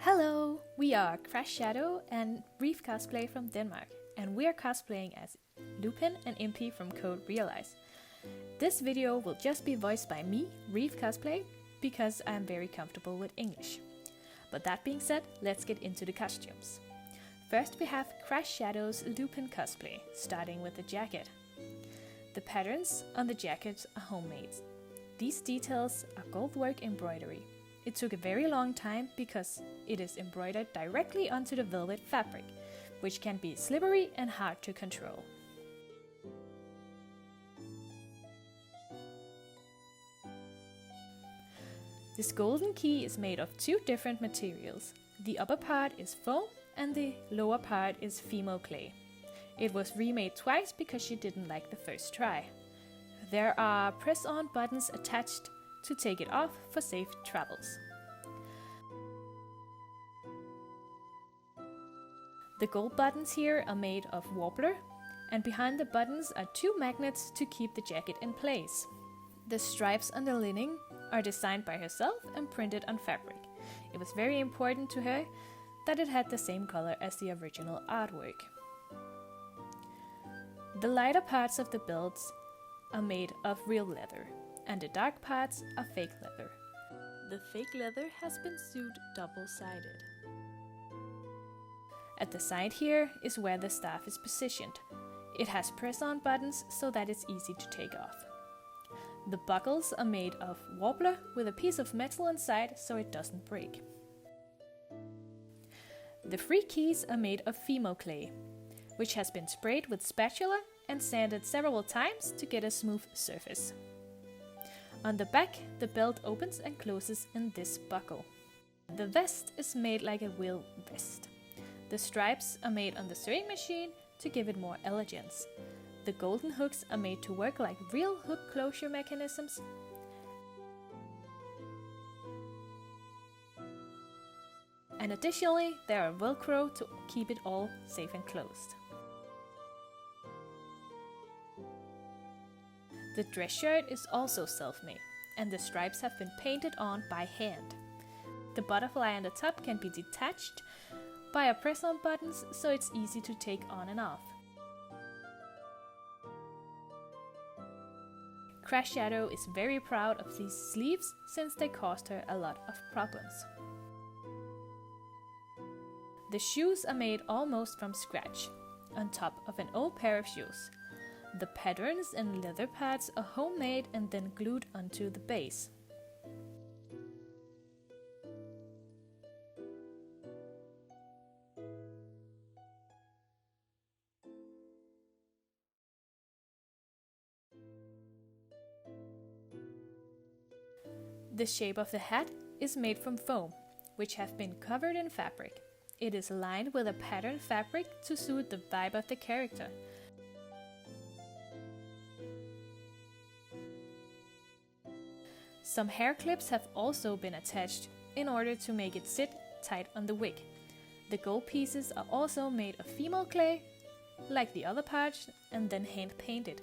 Hello, we are Crash Shadow and Reef Cosplay from Denmark, and we are cosplaying as Lupin and Impy from Code Realize. This video will just be voiced by me, Reef Cosplay, because I am very comfortable with English. But that being said, let's get into the costumes. First we have Crash Shadow's Lupin cosplay, starting with the jacket. The patterns on the jackets are homemade. These details are gold work embroidery. It took a very long time because it is embroidered directly onto the velvet fabric, which can be slippery and hard to control. This golden key is made of two different materials. The upper part is foam and the lower part is female clay. It was remade twice because she didn't like the first try. There are press-on buttons attached to take it off for safe travels. The gold buttons here are made of warbler, and behind the buttons are two magnets to keep the jacket in place. The stripes on the lining are designed by herself and printed on fabric. It was very important to her that it had the same color as the original artwork. The lighter parts of the belts are made of real leather, and the dark parts are fake leather. The fake leather has been sewed double-sided. At the side here is where the staff is positioned. It has press-on buttons so that it's easy to take off. The buckles are made of warbler with a piece of metal inside so it doesn't break. The free keys are made of female clay, which has been sprayed with spatula and sanded several times to get a smooth surface. On the back, the belt opens and closes in this buckle. The vest is made like a real vest. The stripes are made on the sewing machine to give it more elegance. The golden hooks are made to work like real hook closure mechanisms. And additionally, there are Velcro to keep it all safe and closed. The dress shirt is also self-made, and the stripes have been painted on by hand. The butterfly on the top can be detached by a press-on buttons, so it's easy to take on and off. Crash Shadow is very proud of these sleeves since they caused her a lot of problems. The shoes are made almost from scratch, on top of an old pair of shoes. The patterns and leather pads are homemade and then glued onto the base. The shape of the hat is made from foam, which have been covered in fabric. It is lined with a patterned fabric to suit the vibe of the character. Some hair clips have also been attached in order to make it sit tight on the wig. The gold pieces are also made of female clay, like the other parts, and then hand painted.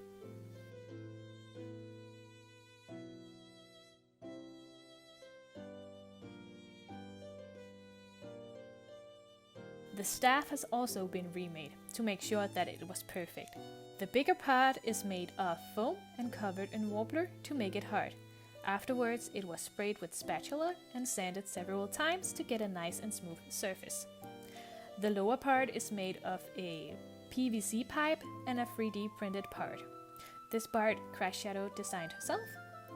The staff has also been remade to make sure that it was perfect. The bigger part is made of foam and covered in warbler to make it hard. Afterwards, it was sprayed with spatula and sanded several times to get a nice and smooth surface. The lower part is made of a PVC pipe and a 3D printed part. This part Crash Shadow designed herself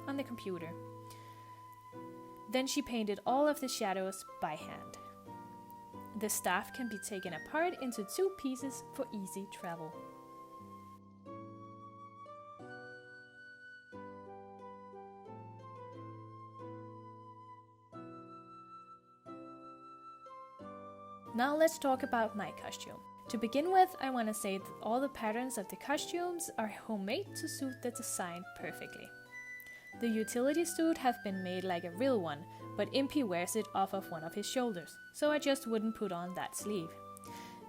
on the computer. Then she painted all of the shadows by hand. The staff can be taken apart into two pieces for easy travel. Now let's talk about my costume. To begin with, I want to say that all the patterns of the costumes are homemade to suit the design perfectly. The utility suit have been made like a real one, but Impy wears it off of one of his shoulders, so I just wouldn't put on that sleeve.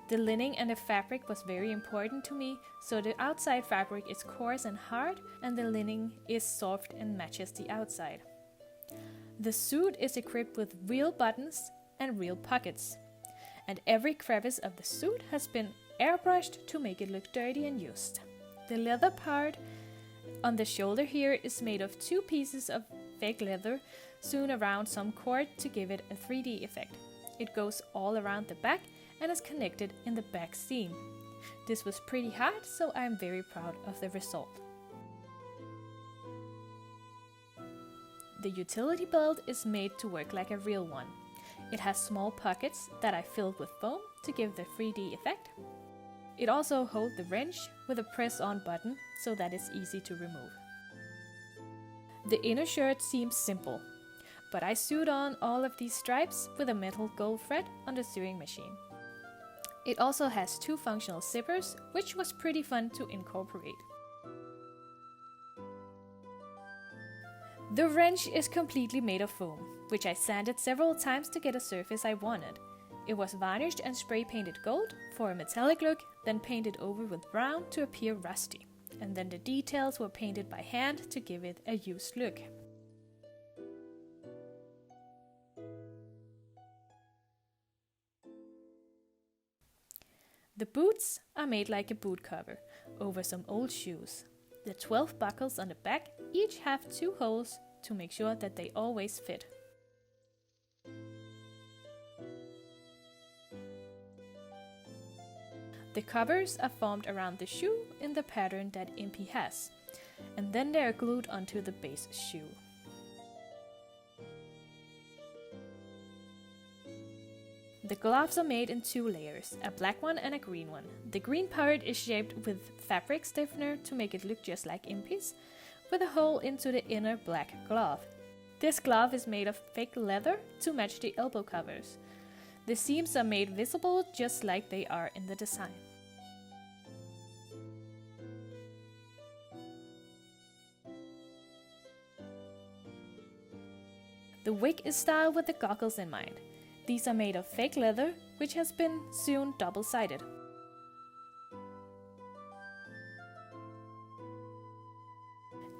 The lining and the fabric was very important to me, so the outside fabric is coarse and hard, and the lining is soft and matches the outside. The suit is equipped with real buttons and real pockets. And every crevice of the suit has been airbrushed to make it look dirty and used. The leather part on the shoulder here is made of 2 pieces of fake leather sewn around some cord to give it a 3D effect. It goes all around the back and is connected in the back seam. This was pretty hard, so I am very proud of the result. The utility belt is made to work like a real one. It has small pockets that I filled with foam to give the 3D effect. It also holds the wrench with a press-on button so that it's easy to remove. The inner shirt seems simple, but I sewed on all of these stripes with a metal gold thread on the sewing machine. It also has 2 functional zippers, which was pretty fun to incorporate. The wrench is completely made of foam, which I sanded several times to get a surface I wanted. It was varnished and spray painted gold for a metallic look, then painted over with brown to appear rusty, and then the details were painted by hand to give it a used look. The boots are made like a boot cover over some old shoes. The 12 buckles on the back each have 2 holes to make sure that they always fit. The covers are formed around the shoe in the pattern that Impy has, and then they are glued onto the base shoe. The gloves are made in 2 layers, a black one and a green one. The green part is shaped with fabric stiffener to make it look just like Impy's, with a hole into the inner black glove. This glove is made of fake leather to match the elbow covers. The seams are made visible just like they are in the design. The wig is styled with the goggles in mind. These are made of fake leather, which has been sewn double-sided.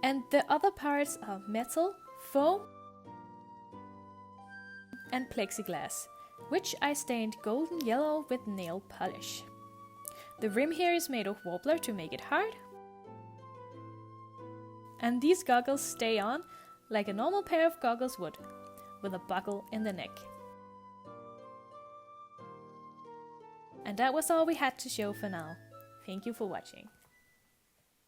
And the other parts are metal, foam, and plexiglass, which I stained golden yellow with nail polish. The rim here is made of wobbler to make it hard. And these goggles stay on like a normal pair of goggles would, with a buckle in the neck. And that was all we had to show for now. Thank you for watching.